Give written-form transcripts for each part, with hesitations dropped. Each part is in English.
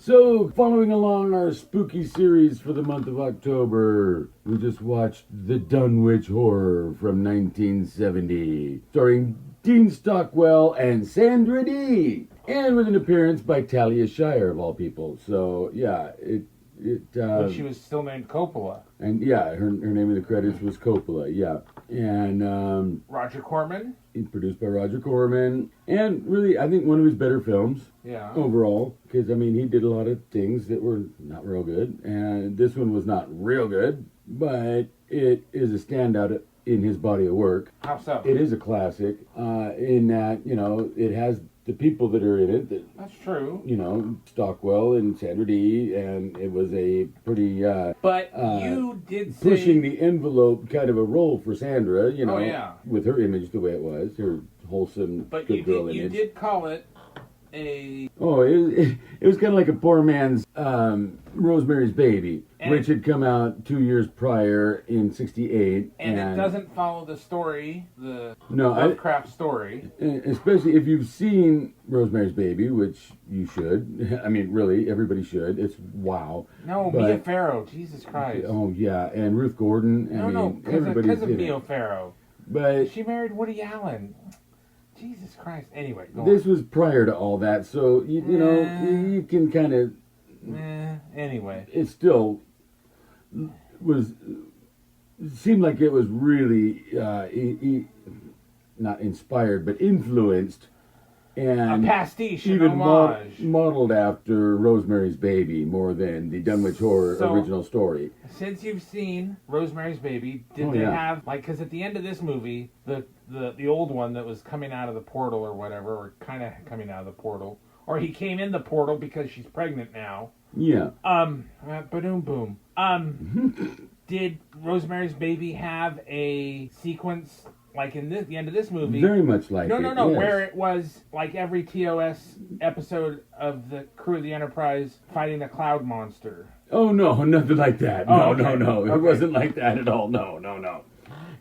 So, following along our spooky series for the month of October, we just watched The Dunwich Horror from 1970, starring Dean Stockwell and Sandra Dee, and with an appearance by Talia Shire, of all people. So, yeah, But she was still named Coppola. And yeah, her name in the credits was Coppola, yeah. And Roger Corman. produced by Roger Corman. And really, I think one of his better films. Yeah. Overall. Because, I mean, he did a lot of things that were not real good. And this one was not real good. But it is a standout in his body of work. How so? It is a classic in that, you know, it has the people that are in it. That's true. You know, Stockwell and Sandra Dee, and it was a pretty But you did say... pushing the envelope kind of a role for Sandra, you know, Oh, yeah. with her image the way it was, her wholesome, But good girl image. you did call it a... Oh, it was kind of like a poor man's Rosemary's Baby, which had come out 2 years prior in '68. And it doesn't follow the story, the No, Lovecraft story. Especially if you've seen Rosemary's Baby, which you should. I mean, really, everybody should. It's wow. No, Mia Farrow, Jesus Christ. Oh, yeah, and Ruth Gordon. Because of Mia Farrow. But she married Woody Allen. Jesus Christ. Anyway, this was prior to all that, so, you know, you can kind of... Anyway. It still seemed like it was really not inspired, but influenced and a pastiche, even an homage. Modeled after Rosemary's Baby more than the Dunwich Horror original story. Since you've seen Rosemary's Baby, did they have, like, because at the end of this movie, the old one that was coming out of the portal or whatever, or kind of coming out of the portal, or he came in the portal because she's pregnant now. Yeah. Ba-doom boom. Did Rosemary's Baby have a sequence like in the end of this movie? Very much like No, yes. where it was like every TOS episode of the crew of the Enterprise fighting a cloud monster. Oh, no, nothing like that. Oh, No, okay. no. It Okay. wasn't like that at all. No.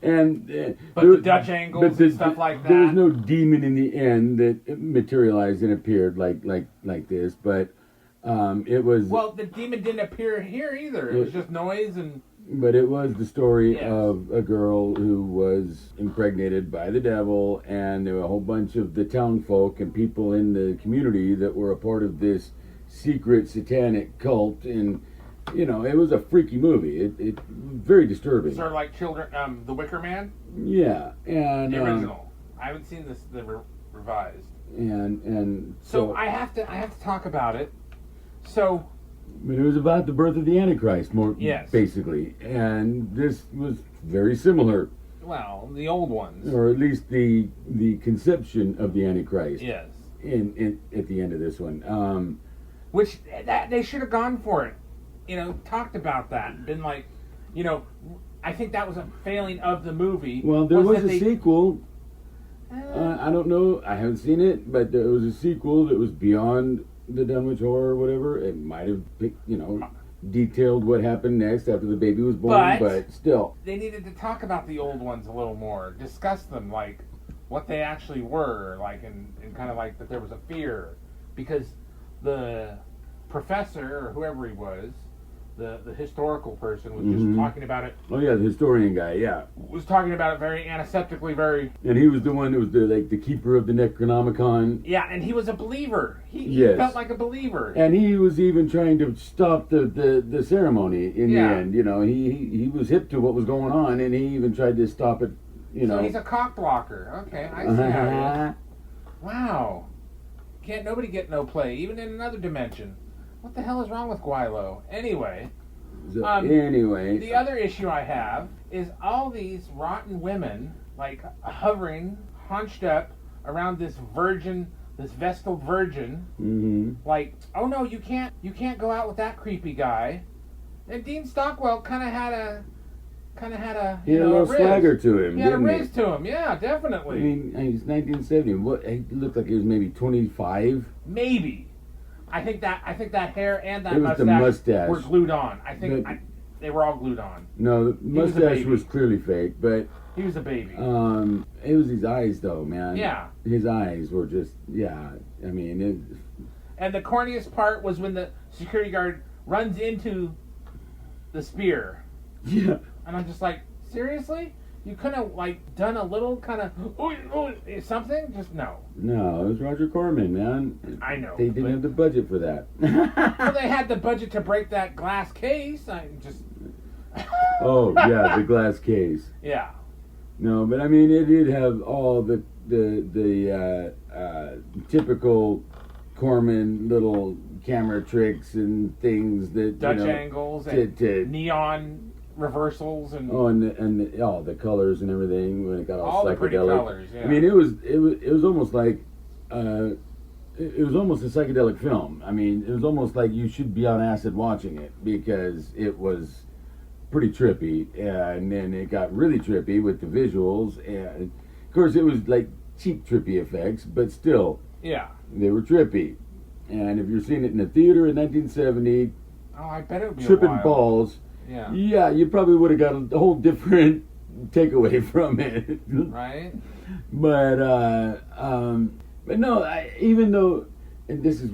And but the Dutch angles and stuff like that. There was no demon in the end that materialized and appeared like this, but it was... Well, the demon didn't appear here either. It was just noise and... But it was the story of a girl who was impregnated by the devil, and there were a whole bunch of the town folk and people in the community that were a part of this secret satanic cult, and, you know, it was a freaky movie. It very disturbing. Sort of like children, The Wicker Man? Yeah, and... The original. I haven't seen the revised. And so I have to talk about it. So... But it was about the birth of the Antichrist, basically. And this was very similar. Well, the old ones. Or at least the conception of the Antichrist. Yes. At the end of this one. Which, they should have gone for it. You know, talked about that. Been like, you know, I think that was a failing of the movie. Well, there was a sequel. I don't know. I haven't seen it. But there was a sequel that was beyond... the Dunwich Horror or whatever. It might have, detailed what happened next after the baby was born, but still. They needed to talk about the old ones a little more, discuss them, like, what they actually were, like, and kind of like that there was a fear. Because the professor, or whoever he was, the historical person, was just talking about it. Oh, yeah, the historian guy, yeah. Was talking about it very antiseptically, very... And he was the one that was the keeper of the Necronomicon. Yeah, and he was a believer. He felt like a believer. And he was even trying to stop the ceremony in the end. You know, he was hip to what was going on, and he even tried to stop it, you know. So he's a cock blocker. Okay, I see how he is. Wow. Can't nobody get no play, even in another dimension. What the hell is wrong with Guilo? Anyway. The other issue I have is all these rotten women, like, hovering, hunched up around this Vestal Virgin. Mm-hmm. Like, oh no, you can't go out with that creepy guy. And Dean Stockwell kind of had a he had a little swagger to him. He had a riz to him, yeah, definitely. I mean, he's 1970. What? He looked like he was maybe 25. Maybe. I think that hair and that mustache were glued on. They were all glued on. No, the mustache was clearly fake, but he was a baby. It was his eyes, though, man. Yeah. His eyes were just, I mean, And the corniest part was when the security guard runs into the spear. Yeah. And I'm just like, seriously? You couldn't have, like, done a little kind of, something? Just no. No, it was Roger Corman, man. I know. They didn't have the budget for that. Well, they had the budget to break that glass case. I just... Oh, yeah, the glass case. Yeah. No, but I mean, it did have all the typical Corman little camera tricks and things that Dutch angles and neon reversals and the colors and everything when it got all psychedelic. The pretty colors. Yeah. I mean, it was almost like it was almost a psychedelic film. I mean, it was almost like you should be on acid watching it because it was pretty trippy, and then it got really trippy with the visuals, and of course it was like cheap trippy effects, but still, yeah, they were trippy. And if you're seeing it in a theater in 1970, I bet it would be tripping balls. Yeah, you probably would have got a whole different takeaway from it. Right. But no, even though, and this is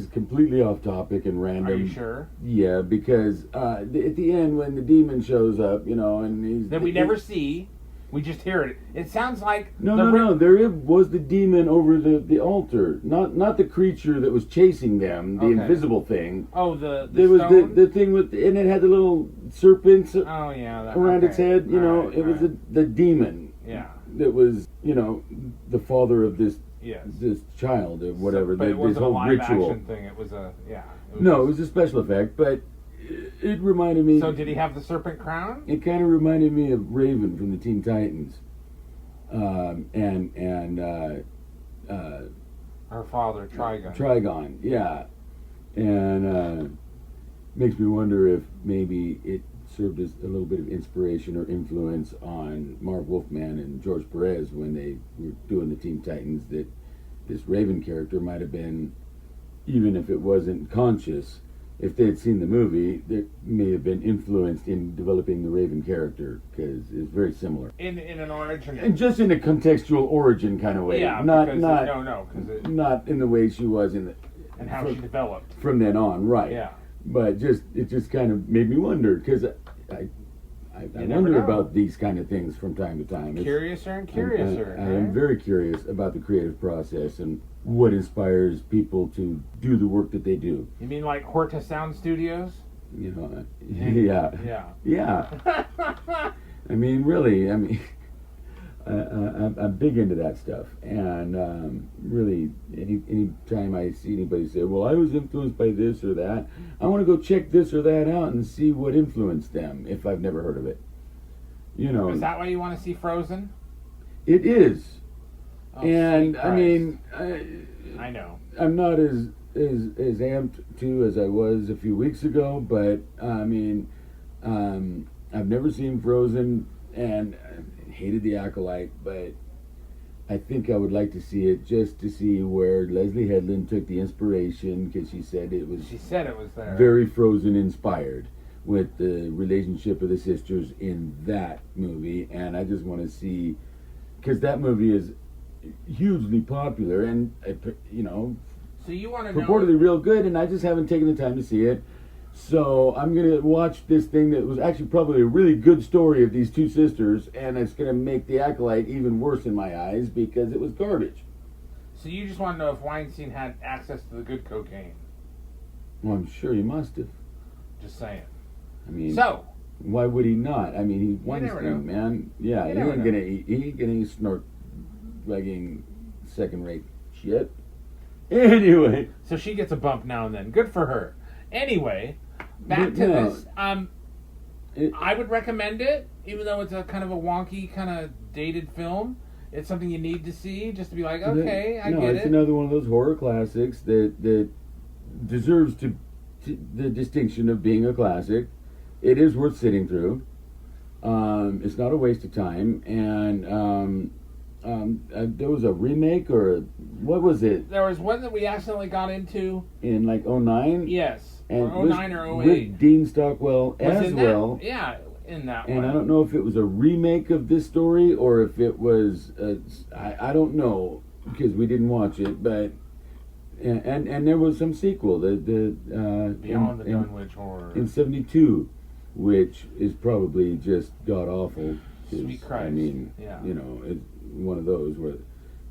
completely off topic and random. Are you sure? Yeah, because at the end when the demon shows up, and he's that we never see. We just hear it. It sounds like no. There was the demon over the altar, not the creature that was chasing them, the invisible thing. Oh, there was the thing with, and it had the little serpents. Oh yeah, around its head. It was the demon. Yeah, that was the father of this child or whatever. But it wasn't this whole a live ritual action thing. It was a it was a special effect, but. It reminded me... So did he have the serpent crown? It kind of reminded me of Raven from the Teen Titans. Her father, Trigon. Trigon, yeah. And makes me wonder if maybe it served as a little bit of inspiration or influence on Marv Wolfman and George Perez when they were doing the Teen Titans, that this Raven character might have been, even if it wasn't conscious... If they had seen the movie, they may have been influenced in developing the Raven character because it's very similar. In an origin, and just in a contextual origin kind of way. Yeah, not not in the way she was in the and how she developed from then on, right? Yeah, but it just kind of made me wonder because I wonder about these kind of things from time to time. Curiouser and curiouser. I am very curious about the creative process and what inspires people to do the work that they do. You mean like Horta Sound Studios? Yeah. I mean, really, I'm big into that stuff, and really, any time I see anybody say, "Well, I was influenced by this or that," I want to go check this or that out and see what influenced them if I've never heard of it. Is that why you want to see Frozen? It is. Oh, and I mean, I know I'm not as amped to as I was a few weeks ago, but I mean, I've never seen Frozen and hated The Acolyte, but I think I would like to see it just to see where Leslie Headland took the inspiration, because she said it was there, very Frozen inspired with the relationship of the sisters in that movie, and I just want to see, because that movie is hugely popular and so you want to purportedly real good, and I just haven't taken the time to see it. So I'm gonna watch this thing that was actually probably a really good story of these two sisters, and it's gonna make The Acolyte even worse in my eyes because it was garbage. So you just want to know if Weinstein had access to the good cocaine? Well, I'm sure he must have. Just saying. I mean, so why would he not? I mean, he's Weinstein, man. Yeah, he ain't gonna snort legging second-rate shit. Anyway, so she gets a bump now and then. Good for her. Anyway, back to this. I would recommend it, even though it's a kind of a wonky, kind of dated film. It's something you need to see just to be like, okay, I get it. It's another one of those horror classics that deserves to the distinction of being a classic. It is worth sitting through. It's not a waste of time, and there was a remake, or what was it? There was one that we accidentally got into in like 2009. Yes, and or 2009 or 2008. With Dean Stockwell as well. Yeah, in that and one. I don't know if it was a remake of this story or if it was. I don't know because we didn't watch it, but And there was some sequel, Beyond the Dunwich Horror. in '72, which is probably just god awful. Sweet Christ. I mean, yeah. It's one of those where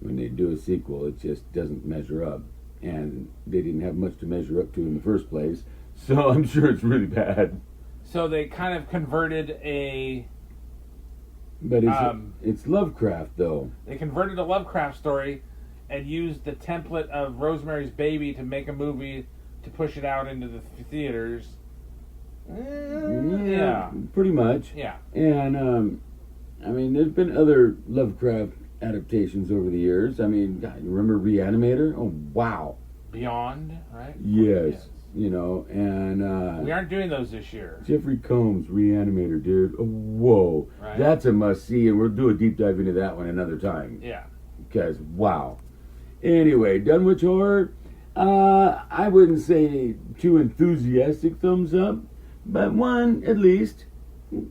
when they do a sequel, it just doesn't measure up, and they didn't have much to measure up to in the first place. So I'm sure it's really bad. So they kind of converted a. But it's Lovecraft, though. They converted a Lovecraft story and used the template of Rosemary's Baby to make a movie to push it out into the theaters. Yeah. Pretty much. Yeah. And, I mean, there's been other Lovecraft adaptations over the years. I mean, God, you remember Reanimator? Oh, wow. Beyond, right? Yes. And we aren't doing those this year. Jeffrey Combs, Reanimator, dude. Oh, whoa. Right. That's a must-see, and we'll do a deep dive into that one another time. Yeah. Because, wow. Anyway, Dunwich Horror, I wouldn't say too enthusiastic thumbs up, but one, at least,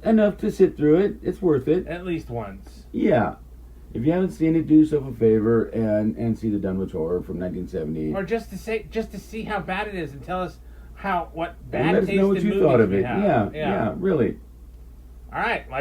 enough to sit through it. It's worth it. At least once. Yeah. If you haven't seen it, do yourself a favor and see the Dunwich Horror from 1970. Or just to see how bad it is and tell us what And bad let us taste know what in you movies thought of we it. have. Yeah, really. All right. Like